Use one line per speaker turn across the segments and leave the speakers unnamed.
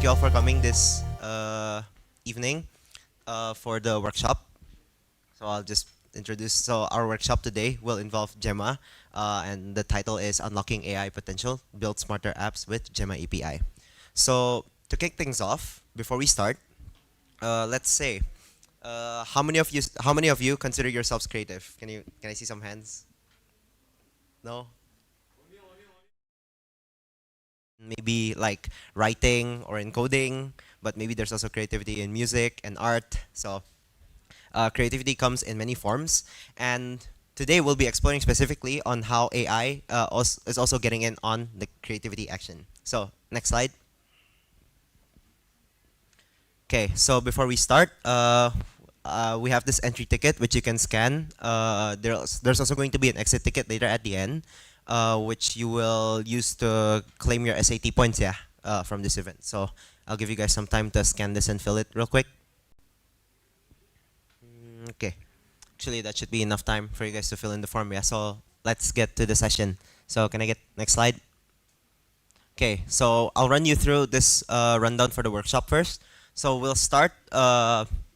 thank you all for coming this evening for the workshop. So I'll just introduce. So our workshop today will involve Gemma, and the title is Unlocking AI Potential: Build Smarter Apps with Gemma API. So to kick things off, before we start, let's say, how many of you consider yourselves creative? Can I see some hands? No. Maybe like writing or in coding, but maybe there's also creativity in music and art. So creativity comes in many forms, and today we'll be exploring specifically on how AI is also getting in on the creativity action. So next slide. Okay, so before we start, we have this entry ticket which you can scan. There's also going to be an exit ticket later at the end, which you will use to claim your SAT points, yeah, from this event. So I'll give you guys some time to scan this and fill it real quick. Okay, actually that should be enough time for you guys to fill in the form, yeah. So let's get to the session. So can I get next slide? Okay, so I'll run you through this rundown for the workshop first. So we'll start.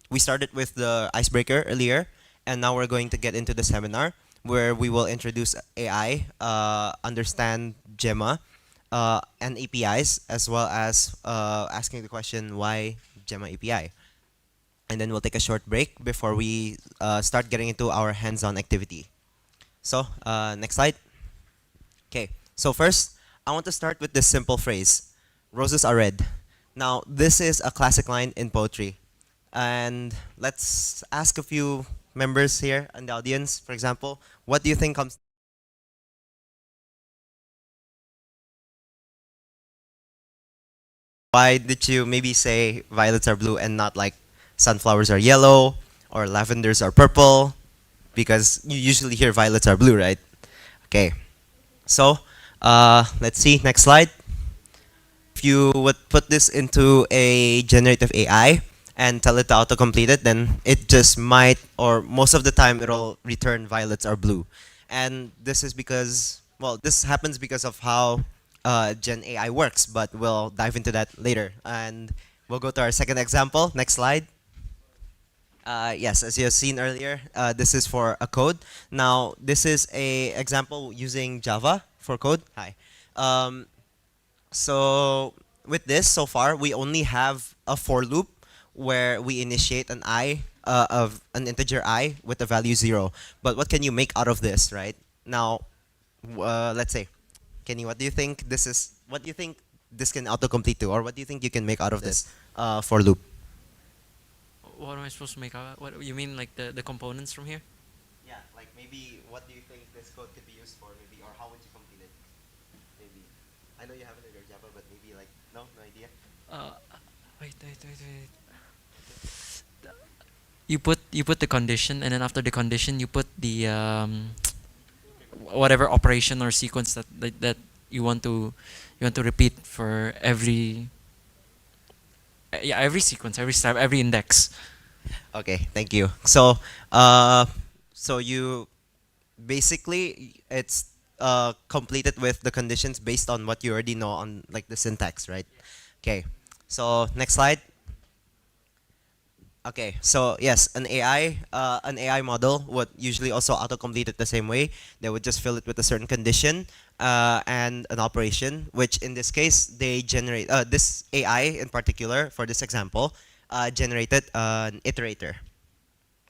We started with the icebreaker earlier, and now we're going to get into the seminar where we will introduce AI, understand Gemma, and APIs, as well as asking the question why Gemma API. And then we'll take a short break before we start getting into our hands-on activity. So next slide. Okay, so first, I want to start with this simple phrase: roses are red. Now, this is a classic line in poetry. And let's ask a few members here in the audience, for example, what do you think comes? Why did you maybe say violets are blue and not like sunflowers are yellow or lavenders are purple? Because you usually hear violets are blue, right? Okay, so let's see, next slide. If you would put this into a generative AI and tell it to auto-complete it, then it just might, or most of the time, it'll return violets or blue. And this is because, well, this happens because of how Gen AI works, but we'll dive into that later. And we'll go to our second example. Next slide. Yes, as you have seen earlier, this is for a code. Now, this is a example using Java for code. Hi. Um, so with this, so far, we only have a for loop where we initiate an I of an integer I with the value 0. But what can you make out of this, right? Now, let's say, Kenny, what do you think this is? What do you think this can autocomplete to, or what do you think you can make out of this for loop?
What am I supposed to make out? What you mean, like the components from here?
Yeah, like maybe what do you think this code could be used for, maybe, or how would you complete it? Maybe. I know you haven't heard Java, but maybe like, no idea.
Uh, wait. You put the condition, and then after the condition, you put the whatever operation or sequence that you want to repeat for every yeah, every sequence, every step, every index.
Okay, thank you. So you basically it's completed with the conditions based on what you already know on like the syntax, right? Okay. So next slide. Okay, so yes, an AI model would usually also autocomplete it the same way. They would just fill it with a certain condition and an operation, which in this case they generate. This AI in particular for this example generated an iterator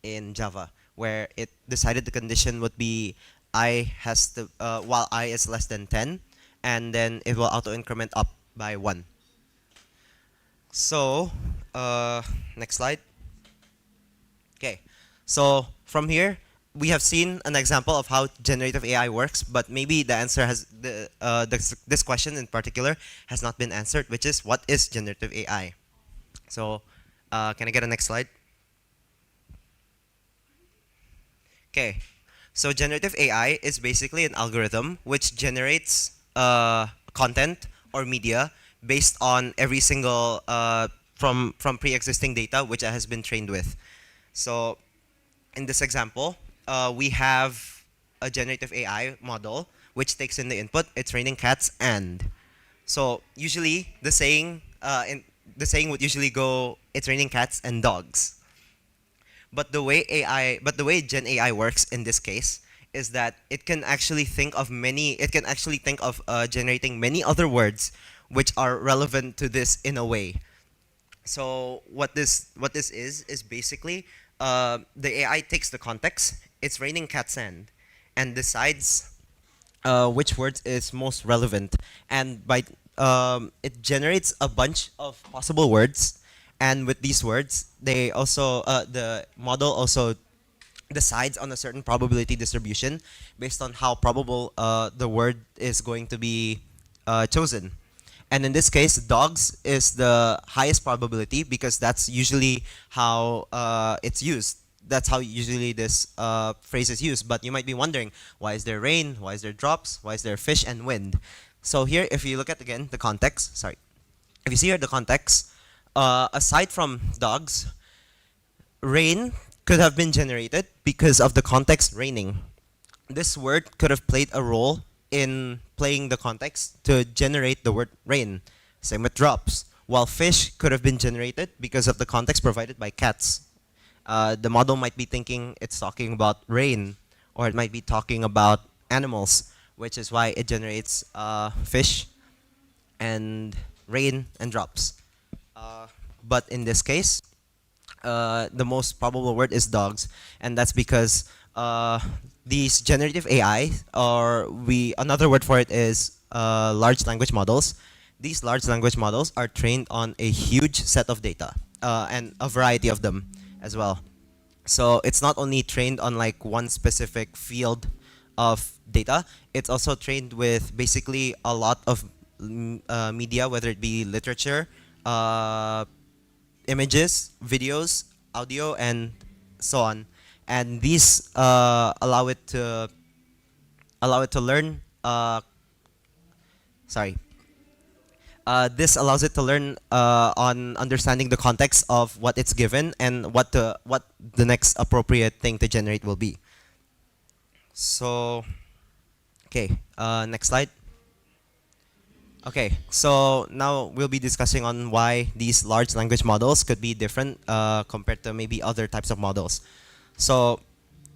in Java, where it decided the condition would be I has to while I is less than 10, and then it will auto increment up by 1. So next slide. Okay, so from here, we have seen an example of how generative AI works, but maybe the answer has this question in particular has not been answered, which is what is generative AI? So, can I get a next slide? Okay, so generative AI is basically an algorithm which generates content or media based on every single from pre-existing data which it has been trained with. So in this example, we have a generative AI model which takes in the input. It's raining cats and. So usually the saying the saying would usually go, "It's raining cats and dogs." But the way Gen AI works in this case is that it can actually think of generating many other words which are relevant to this in a way. So what this is basically the AI takes the context. It's raining cat sand, and decides which words is most relevant, and by it generates a bunch of possible words, and with these words, the model also decides on a certain probability distribution based on how probable the word is going to be chosen. And in this case, dogs is the highest probability because that's usually how it's used. That's how usually this phrase is used. But you might be wondering, why is there rain? Why is there drops? Why is there fish and wind? So here, if you look at again the context, sorry, if you see here the context, aside from dogs, rain could have been generated because of the context raining. This word could have played a role in playing the context to generate the word rain. Same with drops. While fish could have been generated because of the context provided by cats. The model might be thinking it's talking about rain, or it might be talking about animals, which is why it generates fish and rain and drops. But in this case, the most probable word is dogs, and that's because these generative AI, or another word for it is large language models. These large language models are trained on a huge set of data, and a variety of them as well. So it's not only trained on like one specific field of data, it's also trained with basically a lot of media, whether it be literature, images, videos, audio, and so on. And these allow it to learn. Sorry. This allows it to learn on understanding the context of what it's given and what the next appropriate thing to generate will be. So, okay, next slide. Okay, so now we'll be discussing on why these large language models could be different compared to maybe other types of models. So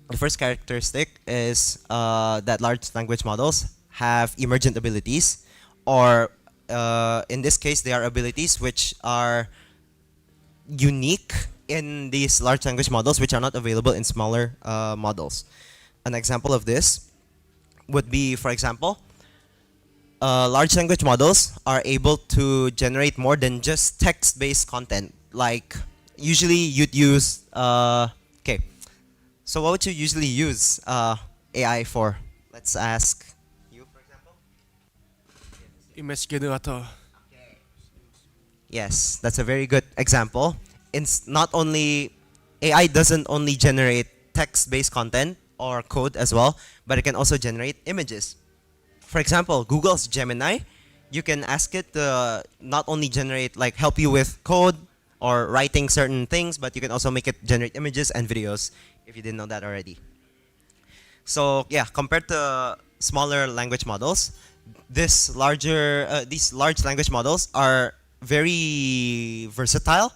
the first characteristic is that large language models have emergent abilities, or in this case, they are abilities which are unique in these large language models, which are not available in smaller models. An example of this would be, for example, large language models are able to generate more than just text-based content. Like, usually you'd use, okay, so what would you usually use AI for? Let's ask you, for example.
Image generator.
Yes, that's a very good example. It's not only, AI doesn't only generate text-based content or code as well, but it can also generate images. For example, Google's Gemini, you can ask it to not only generate, like help you with code or writing certain things, but you can also make it generate images and videos, if you didn't know that already. So yeah, compared to smaller language models, these large language models are very versatile,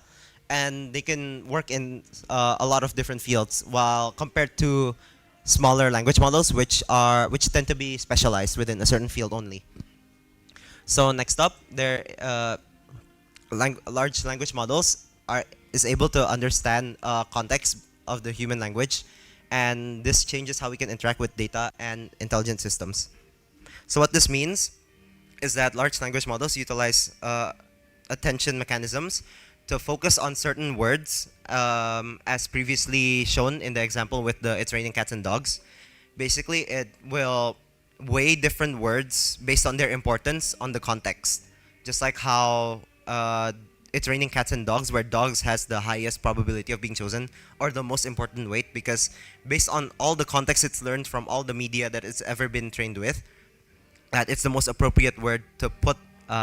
and they can work in a lot of different fields, while compared to smaller language models, which tend to be specialized within a certain field only. So next up, large language models is able to understand context of the human language, and this changes how we can interact with data and intelligent systems. So what this means is that large language models utilize attention mechanisms to focus on certain words, as previously shown in the example with the "it's raining cats and dogs." Basically, it will weigh different words based on their importance on the context. Just like how "it's raining cats and dogs," where dogs has the highest probability of being chosen, or the most important weight, because based on all the context it's learned from all the media that it's ever been trained with, that it's the most appropriate word to put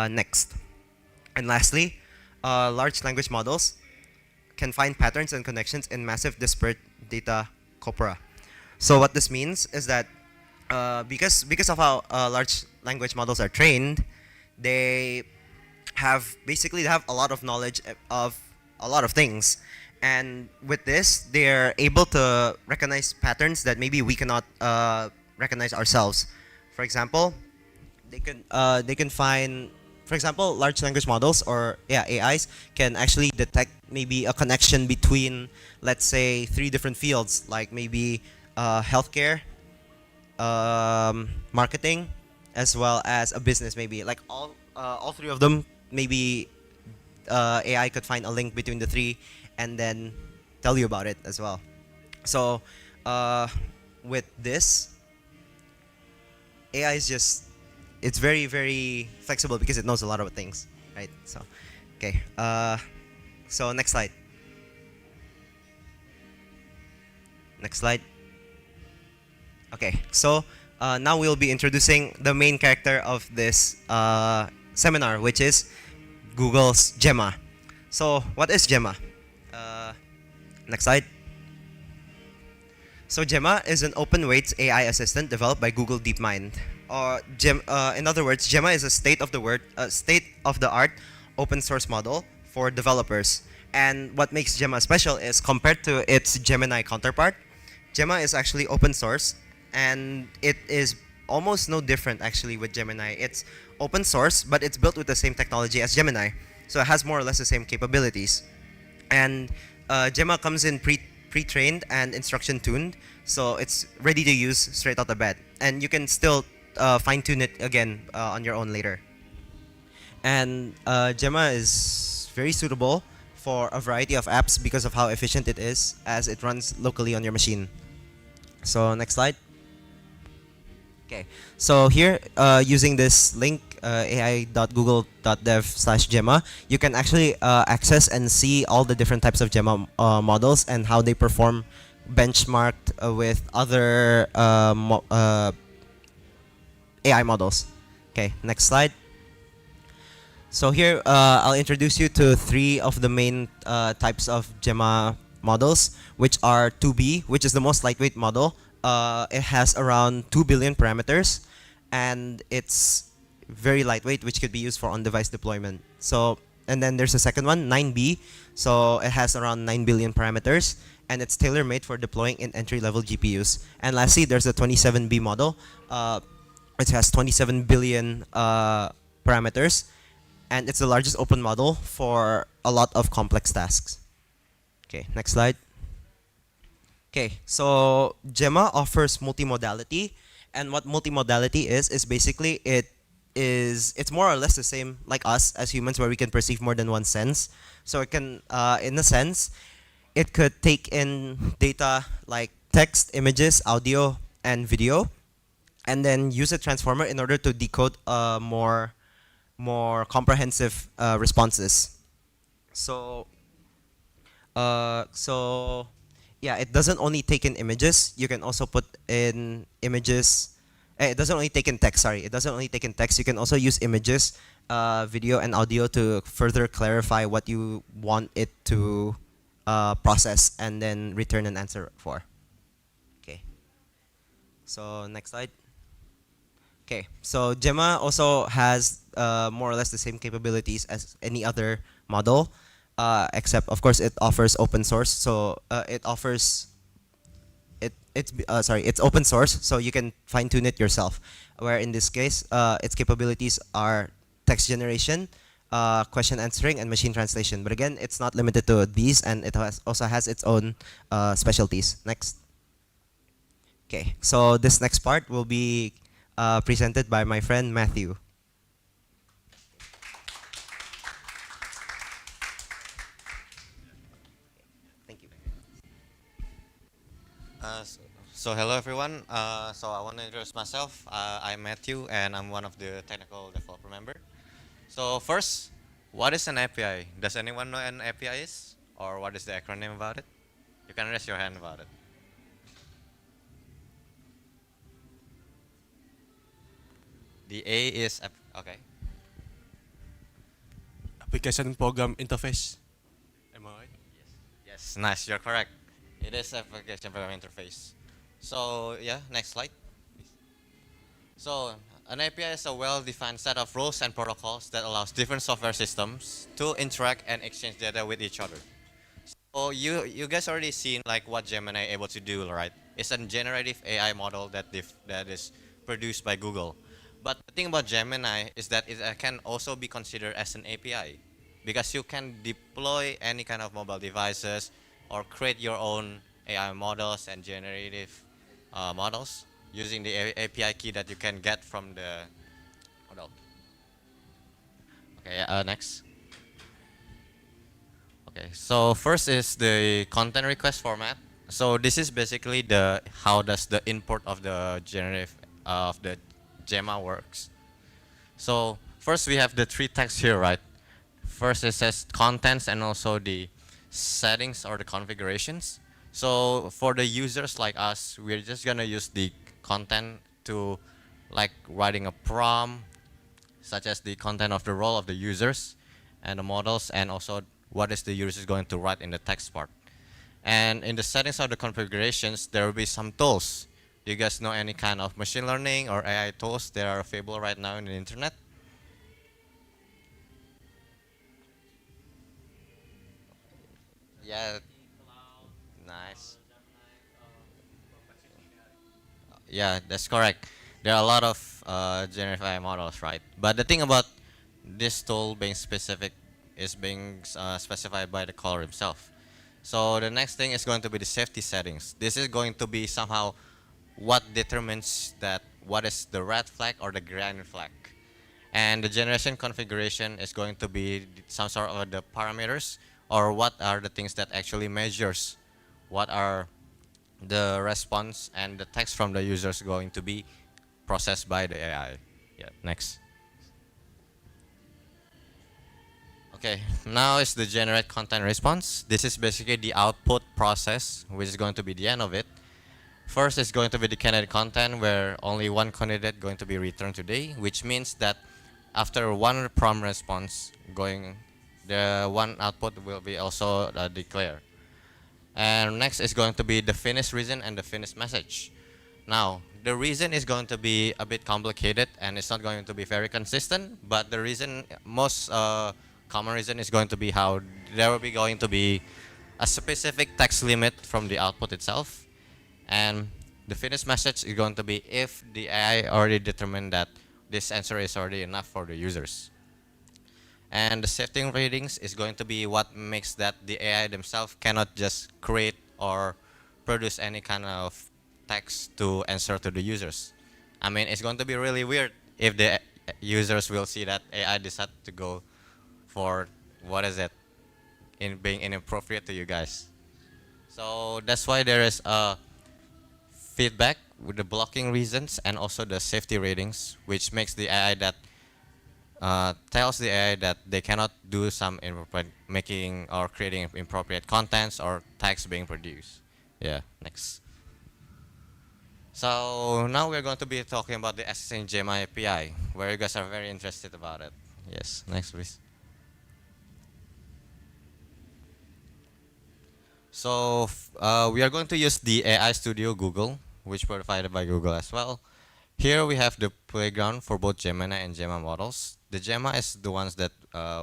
next. And lastly, large language models can find patterns and connections in massive disparate data corpora. So what this means is that because of how large language models are trained, they have basically they have a lot of knowledge of a lot of things, and with this they're able to recognize patterns that maybe we cannot recognize ourselves. For example, they can find, for example, large language models, or yeah, AIs can actually detect maybe a connection between, let's say, three different fields, like maybe healthcare, marketing, as well as a business, maybe like all three of them. Maybe AI could find a link between the three and then tell you about it as well. So uh, with this, AI is just, it's very very flexible because it knows a lot of things, right? So okay, so next slide. Next slide. Okay, so now we'll be introducing the main character of this seminar, which is Google's Gemma. So what is Gemma? Uh, Next slide. So Gemma is an open weights AI assistant developed by Google DeepMind. In other words, Gemma is a state of the art open source model for developers. And what makes Gemma special is, compared to its Gemini counterpart, Gemma is actually open source, and it is almost no different actually with Gemini. It's open source, but it's built with the same technology as Gemini, so it has more or less the same capabilities. And Gemma comes in pre-trained and instruction tuned, so it's ready to use straight out the bat, and you can still fine tune it again on your own later. And Gemma is very suitable for a variety of apps because of how efficient it is, as it runs locally on your machine. So next slide. Okay, so here using this link, ai.google.dev/Gemma, you can actually access and see all the different types of Gemma models and how they perform benchmarked with other AI models. Okay, next slide. So here I'll introduce you to three of the main types of Gemma models, which are 2B, which is the most lightweight model. It has around 2 billion parameters, and it's very lightweight, which could be used for on-device deployment. So, and then there's a second one, 9B. So it has around 9 billion parameters, and it's tailor-made for deploying in entry-level GPUs. And lastly, there's a 27B model, which has 27 billion parameters, and it's the largest open model for a lot of complex tasks. Okay, next slide. Okay, so Gemma offers multimodality, and what multimodality is basically it's more or less the same like us as humans, where we can perceive more than one sense. So it can, in a sense, it could take in data like text, images, audio, and video, and then use a transformer in order to decode more comprehensive responses. So so yeah, it doesn't only take in images. You can also put in images. It doesn't only take in text. Sorry, it doesn't only take in text. You can also use images, video, and audio to further clarify what you want it to process and then return an answer for. Okay. So next slide. Okay. So Gemma also has more or less the same capabilities as any other model. Except of course it offers open source, so it's open source, so you can fine tune it yourself. Where in this case, its capabilities are text generation, question answering, and machine translation. But again, it's not limited to these, and it also has its own specialties. Next. Okay, so this next part will be presented by my friend Matthew.
Uh, so, so hello everyone. So I want to introduce myself. I'm Matthew, and I'm one of the technical developer member. So first, what is an API? Does anyone know an API is, or what is the acronym about it? You can raise your hand about it. The A is okay.
Application Program Interface. Am I right?
Yes, nice. You're correct. It is application program interface. So yeah, next slide, please. So An API is a well-defined set of rules and protocols that allows different software systems to interact and exchange data with each other. Oh, you guys already seen like what Gemini able to do, right? It's a generative AI model that is produced by Google. But the thing about Gemini is that it can also be considered as an API because you can deploy any kind of mobile devices or create your own AI models and generative models using the API key that you can get from the model. Okay, next. Okay, so first is the content request format. So this is basically the how does the import of the generative of the Gemma works. So first we have the three texts here, right? First it says contents and also the settings or the configurations. So for the users like us, we're just gonna use the content to like writing a prompt, such as the content of the role of the users and the models, and also what is the user going to write in the text part. And in the settings of the configurations, there will be some tools. Do you guys know any kind of machine learning or AI tools that are available right now in the internet? Yeah, nice. Yeah, that's correct. There are a lot of generative AI models, right? But the thing about this tool being specific is being specified by the caller himself. So the next thing is going to be the safety settings. This is going to be somehow what determines that what is the red flag or the green flag. And the generation configuration is going to be some sort of the parameters or what are the things that actually measures what are the response and the text from the users going to be processed by the AI. Yeah, next. Okay, now is the generate content response. This is basically the output process, which is going to be the end of it. First is going to be the candidate content, where only one candidate going to be returned today, which means that after one prompt response going, the one output will be also declared. And next is going to be the finished reason and the finished message. Now, the reason is going to be a bit complicated and it's not going to be very consistent, but the reason, most common reason is going to be how there will be going to be a specific text limit from the output itself. And the finished message is going to be if the AI already determined that this answer is already enough for the users. And the safety ratings is going to be what makes that the AI themselves cannot just create or produce any kind of text to answer to the users. I mean, it's going to be really weird if the users will see that AI decide to go for, what is it, in being inappropriate to you guys. So that's why there is a feedback with the blocking reasons and also the safety ratings, which makes the AI that tells the AI that they cannot do some inappropriate making or creating inappropriate contents or text being produced. Yeah, next. So now we're going to be talking about the assistant Gemma API, where you guys are very interested about it. Yes, next please. So we are going to use the AI Studio Google, which provided by Google as well. Here we have the playground for both Gemini and Gemma models. The Gemma is the ones that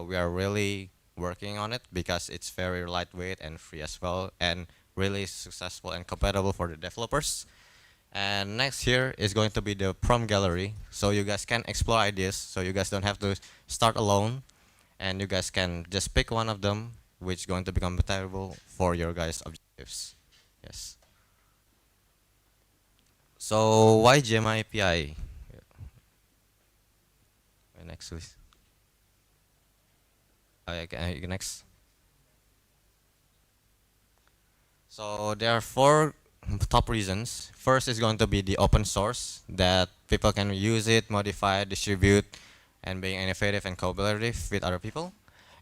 we are really working on it because it's very lightweight and free as well and really successful and compatible for the developers. And next here is going to be the prompt gallery, so you guys can explore ideas, so you guys don't have to start alone and you guys can just pick one of them which is going to be compatible for your guys' objectives. Yes. So why Gemma API? Next please. Okay, next. So there are four top reasons. First is going to be the open source, that people can use it, modify, distribute, and being innovative and collaborative with other people.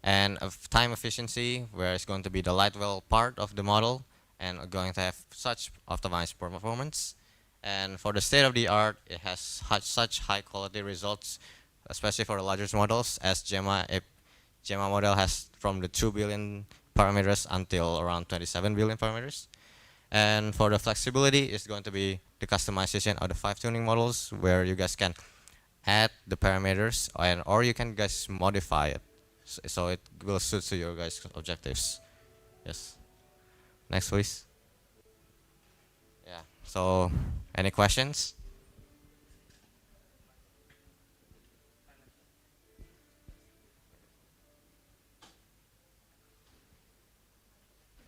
And of time efficiency, where it's going to be the lightweight part of the model and going to have such optimized performance. And for the state of the art, it has such high quality results, especially for the larger models, as Gemma model has from the 2 billion parameters until around 27 billion parameters. And for the flexibility, it's going to be the customization of the 5 tuning models, where you guys can add the parameters, and or you can guys modify it, so it will suit to your guys' objectives. Yes. Next, please. Yeah. So, any questions?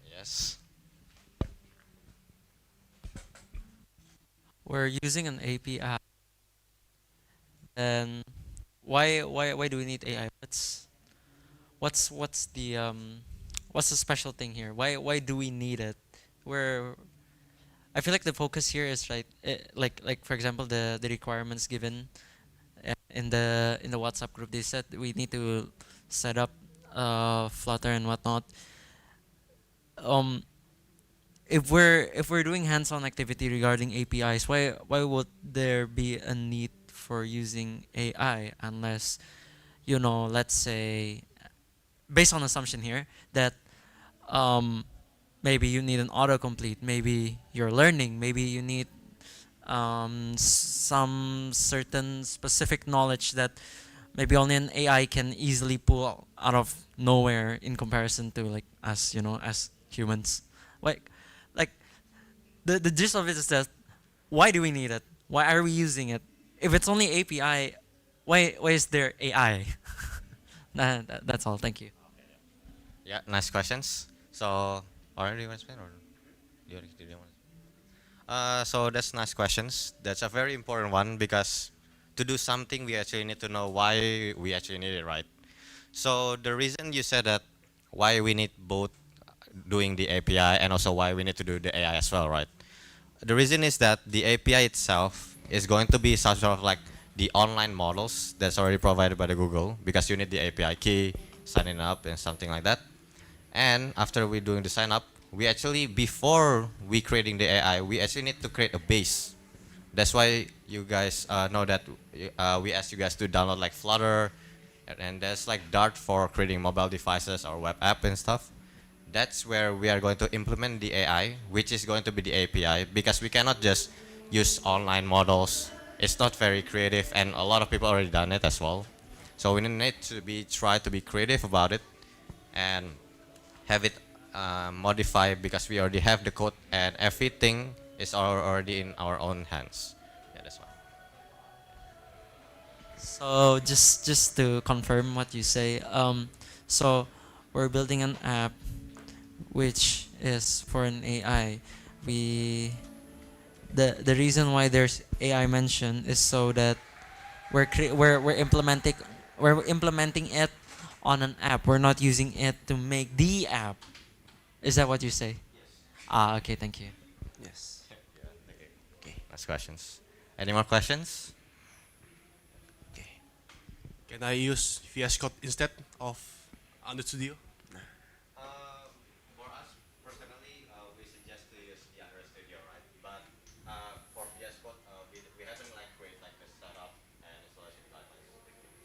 Yes.
We're using an API, then why do we need AI? What's the what's the special thing here? Why do we need it? We're I feel like the focus here is right, like for example the requirements given in the WhatsApp group. They said we need to set up Flutter and whatnot. Um, if we're doing hands-on activity regarding APIs, why would there be a need for using AI unless, you know, let's say, based on assumption here that um, maybe you need an autocomplete, maybe you're learning, maybe you need some certain specific knowledge that maybe only an AI can easily pull out of nowhere in comparison to like us, you know, as humans. Like, like the gist of it is that why do we need it? Why are we using it? If it's only API, why is there AI? That's all. Thank you.
Yeah. Nice questions. So, already you want to explain, or do you want? So that's nice questions. That's a very important one because to do something, we actually need to know why we actually need it, right? So the reason you said that why we need both doing the API and also why we need to do the AI as well, right? The reason is that the API itself is going to be such of like the online models that's already provided by the Google because you need the API key, signing up and something like that. And after we doing the sign up, we actually before we creating the AI, we actually need to create a base. That's why you guys know that we asked you guys to download like Flutter, and there's like Dart for creating mobile devices or web app and stuff. That's where we are going to implement the AI, which is going to be the API, because we cannot just use online models. It's not very creative, and a lot of people already done it as well. So we need to be try to be creative about it and have it modified because we already have the code and everything is already in our own hands. Yeah, that's why.
So just to confirm what you say, so we're building an app which is for an AI. We the reason why there's AI mentioned is so that we're implementing it on an app. We're not using it to make the app. Is that what you say? Ah, okay, thank you.
Yes. Okay.
Last questions. Any more questions?
Okay.
Can I use VS Code instead of Android Studio?
For us personally, we suggest to use the Android Studio, right? But for VS Code, we haven't like create like the setup and installation guidelines.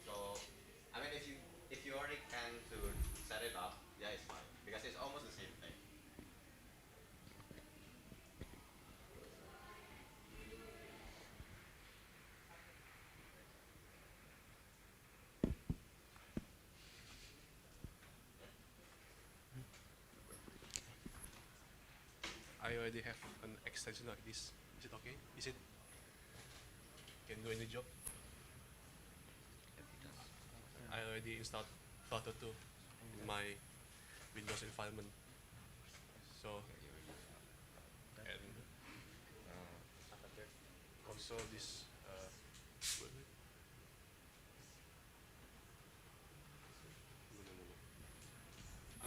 So, I mean, if you already can to set it up, yeah, it's fine because it's almost the same thing.
I already have an extension like this. Is it okay? Is it can do any job? I already installed Flutter 2 in my Windows environment. So and also this wait, wait.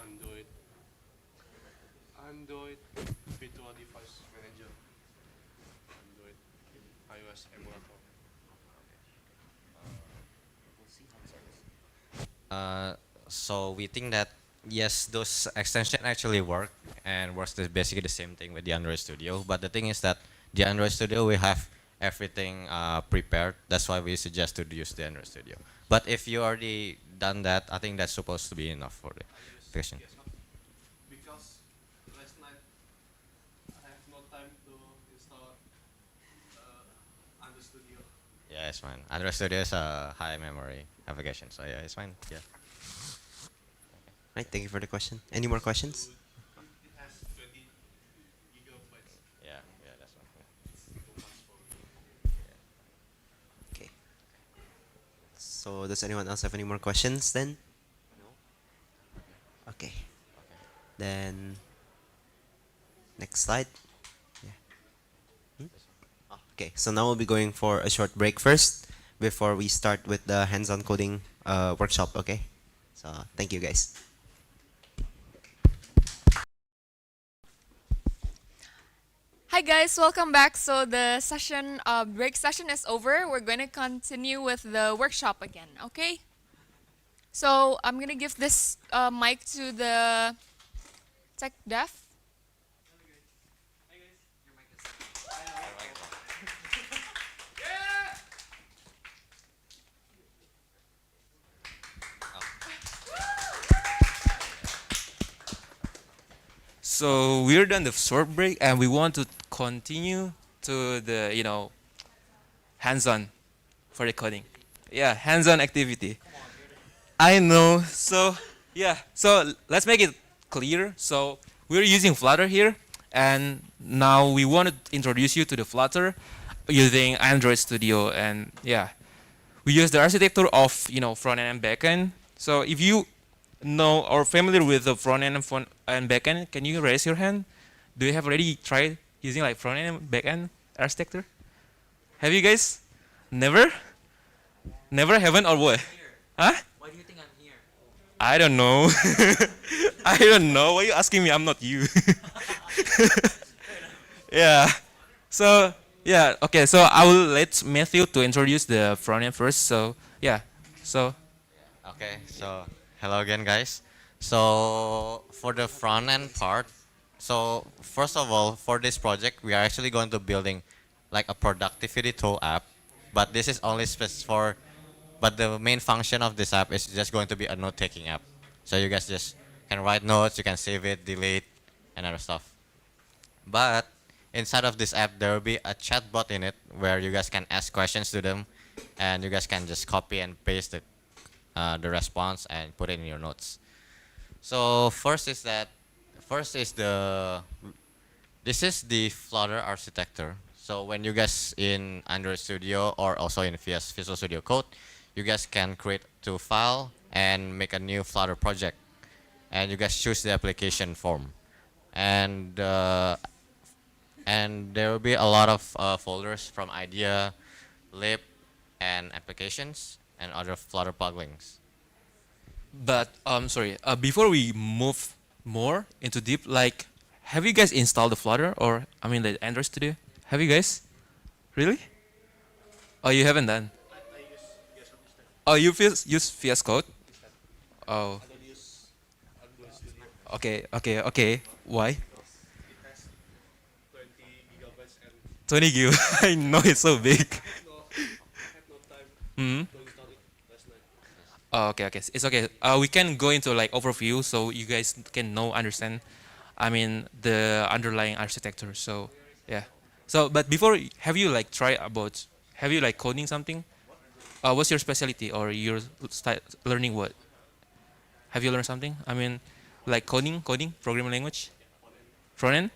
Android Android Virtual Device Manager, Android iOS emulator.
Uh, so we think that yes, those extension actually work and works basically the same thing with the Android Studio. But the thing is that the Android Studio we have everything prepared. That's why we suggest to use the Android Studio. But if you already done that, I think that's supposed to be enough for the
I use
application.
VS Code because last night I have no time to install Android Studio.
Yeah. Yeah, it's fine. Android Studio is a high memory application, so yeah, it's fine. Yeah.
Right, thank you for the question. Any more questions?
It has 20 gigabytes.
Yeah, yeah, that's fine.
Okay. So does anyone else have any more questions then? Okay. Then next slide. Yeah. Okay, so now we'll be going for a short break first before we start with the hands-on coding workshop, okay? So thank you guys.
Hi guys, welcome back. So the session, break session is over. We're going to continue with the workshop again, okay? So I'm going to give this mic to the tech dev.
So we're done the short break and we want to continue to the hands-on for the coding. Yeah, hands-on activity. I know. So yeah, so let's make it clear. So we're using Flutter here, and now we want to introduce you to the Flutter using Android Studio, and yeah, we use the architecture of front end and back end. So if you know or familiar with the front end and back end, can you raise your hand? Do you have already tried using like front end and back end architecture? Have you guys? Never? Never, haven't, or what? Huh?
Why do you think I'm here?
I don't know. I don't know. Why are you asking me? I'm not you. Yeah. So yeah. Okay. So I will let Matthew to introduce the front end first. So yeah. So
Okay, so hello again, guys. So for the front end part, so first of all, for this project, we are actually going to building like a productivity tool app, but this is only for, but the main function of this app is just going to be a note-taking app. So you guys just can write notes, you can save it, delete, and other stuff. But inside of this app, there will be a chatbot in it where you guys can ask questions to them, and you guys can just copy and paste it, the response and put it in your notes. So first is this is the Flutter architecture. So when you guys in Android Studio or also in Visual Studio Code, you guys can create two file and make a new Flutter project, and you guys choose the application form, and there will be a lot of folders from idea, lib, and applications and other Flutter plugins.
but sorry. Before we move more into deep, like, have you guys installed the Flutter or I mean the Android Studio? Have you guys? Really? Oh, you haven't done. Oh, you use VS Code? Oh. Okay, okay, okay. Why?
It has 20 gigabytes and
20 gig. I know it's so big.
I had no time
Hmm.
to install it last night.
Oh, okay, okay. It's okay. We can go into like overview so you guys can understand. I mean the underlying architecture. So yeah. So but before, have you like tried about? Have you like coding something? What's your specialty or you're learning what? Have you learned something? I mean, like coding, programming language, front end,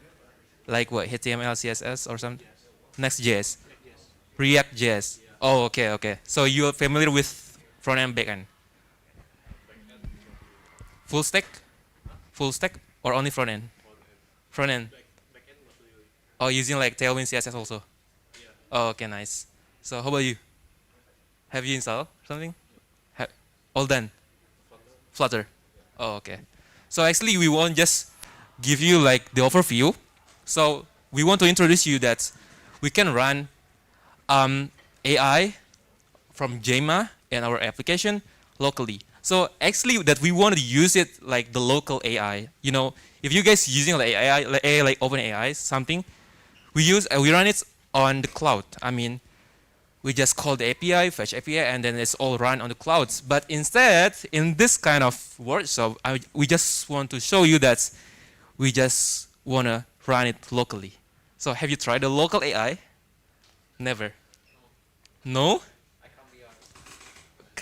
like what? HTML, CSS, or some Next.js, React.js. Oh, okay, okay. So you're familiar with front end, back end, full stack, or only front end? Front end. Oh, using like Tailwind CSS also. Oh, okay, nice. So how about you? Have you installed something? All done? Flutter. Oh, okay. So actually, we won't just give you like the overview. So we want to introduce you that we can run AI from Gemma in our application locally. So actually, that we want to use it like the local AI. You know, if you guys using like AI like OpenAI something, we run it on the cloud. I mean, we just call the API, fetch API, and then it's all run on the clouds. But instead, in this kind of workshop, we just want to show you that we just want to run it locally. So have you tried the local AI? Never. No?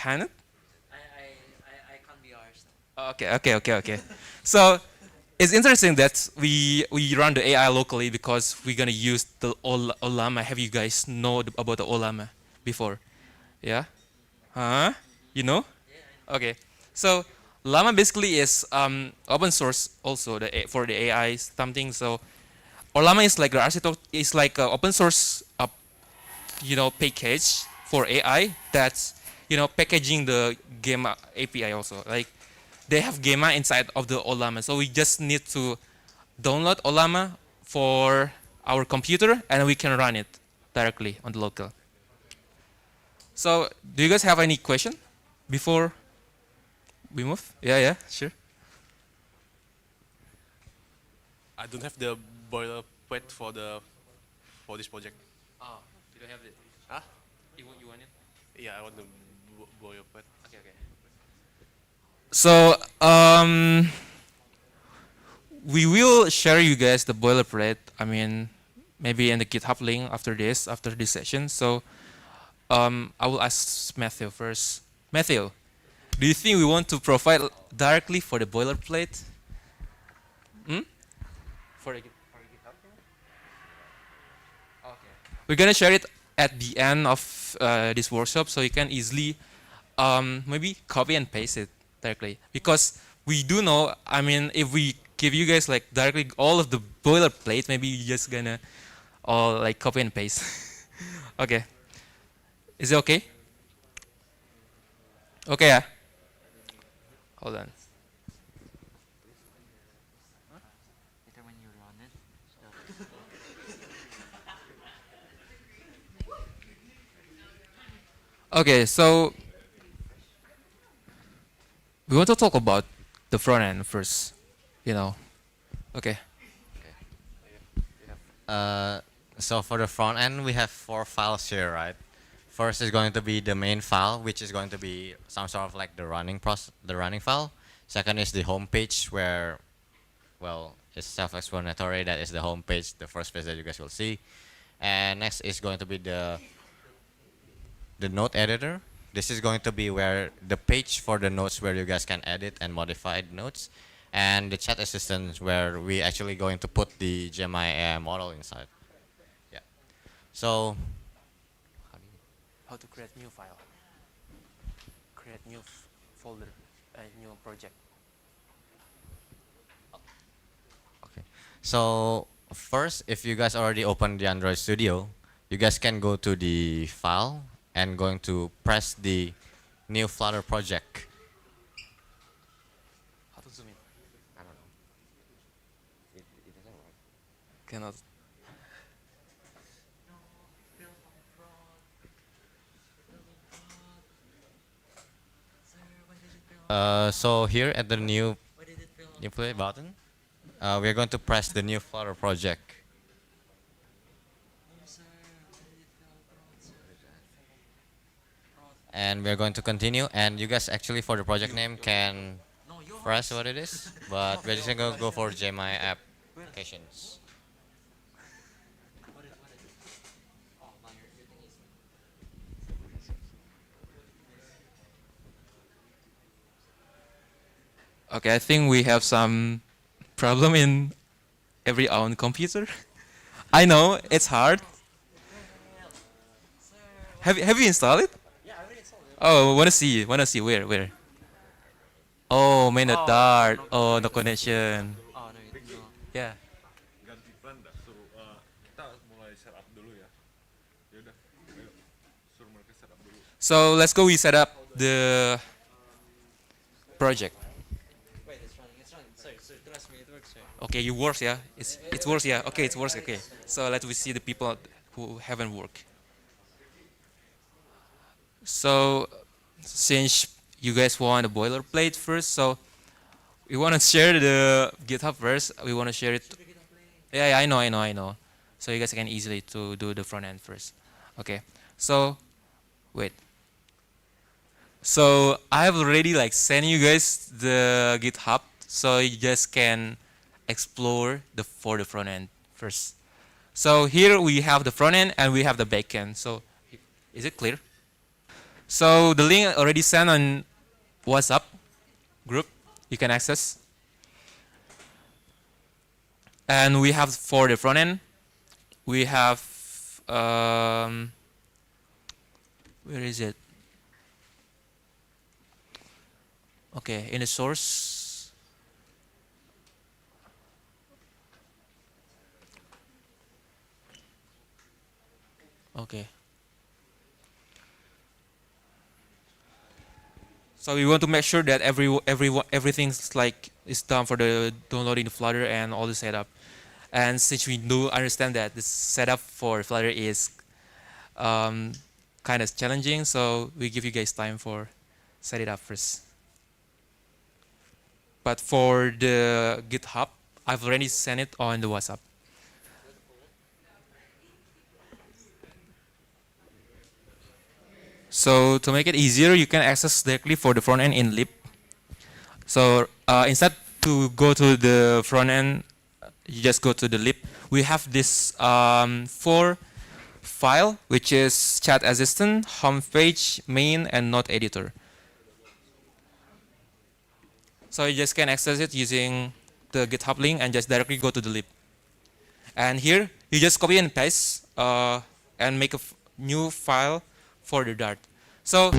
understand it?
I can't be ours.
Okay. So it's interesting that we run the AI locally because we're gonna use the Olama. Have you guys know about the Olama before? Yeah? Huh? You know? Okay. So Llama basically is open source also for the AI something. So Olama is like the architect is like an open source package for AI that's packaging the Gemma API also. Like they have Gemma inside of the Olama. So we just need to download Olama for our computer and we can run it directly on the local. So do you guys have any question before we move? Yeah, sure.
I don't have the boilerplate for this project.
Oh, you don't have it.
Huh?
You want it?
Yeah, I want the boilerplate.
Okay. So we will share you guys the boilerplate. I mean, maybe in the GitHub link after this session. So I will ask Matthew first. Matthew, do you think we want to provide directly for the boilerplate? For the GitHub? Okay. We're gonna share it at the end of this workshop, so you can easily maybe copy and paste it directly. Because we do know, I mean, if we give you guys like directly all of the boilerplate, maybe you're just gonna all like copy and paste. Okay. Is it okay? Okay, yeah. Hold on.
Later when you run it.
Okay, so we want to talk about the front end first. Okay.
So for the front end, we have 4 files here, right? First is going to be the main file, which is going to be some sort of like the running file. Second is the home page, where, well, it's self-explanatory. That is the home page, the first page that you guys will see. And next is going to be the node editor. This is going to be where the page for the nodes where you guys can edit and modify the nodes. And the chat assistant where we actually going to put the Gemma AI model inside. Yeah. So
How to create new file? Create new folder, new project.
okay. So first, if you guys already opened the Android Studio, you guys can go to the file and going to press the new Flutter project.
How to zoom in?
I don't know. It doesn't work.
Cannot.
So here at the new play button, we are going to press the new Flutter project. And we're going to continue. And you guys actually for the project name can press what it is, but we're just gonna go for Gemma applications.
Okay, I think we have some problem in every own computer. I know it's hard. Have you installed it?
Yeah, I already installed it.
Oh, wanna see where? Oh, main dart. Oh, no connection.
Oh no.
Yeah.
Ganti plan dah suruh kita mulai setup dulu ya. Ya udah, ayo suruh mereka setup dulu.
So let's go. We set up the project.
Wait, it's running. Sorry, trust me, it works. Sorry.
Okay, it works, yeah. It works, yeah. Okay, it works. Okay. So let we see the people who haven't worked. So since you guys want a boilerplate first, so we want to share the GitHub first. We want to share it. Yeah, I know. So you guys can easily to do the front end first. Okay. So wait. So I've already like sent you guys the GitHub, so you just can explore for the front end first. So here we have the front end and we have the back end. So is it clear? So the link already sent on WhatsApp group. You can access. And we have for the front end, we have where is it? Okay, in the source. Okay. So we want to make sure that everything's like is done for the downloading the Flutter and all the setup. And since we do understand that the setup for Flutter is kind of challenging, so we give you guys time for set it up first. But for the GitHub, I've already sent it on the WhatsApp. So to make it easier, you can access directly for the front end in lib. So instead to go to the front end, you just go to the lib. We have this 4 file, which is chat assistant, homepage, main, and node editor. So you just can access it using the GitHub link and just directly go to the lib. And here, you just copy and paste and make a new file for the Dart. So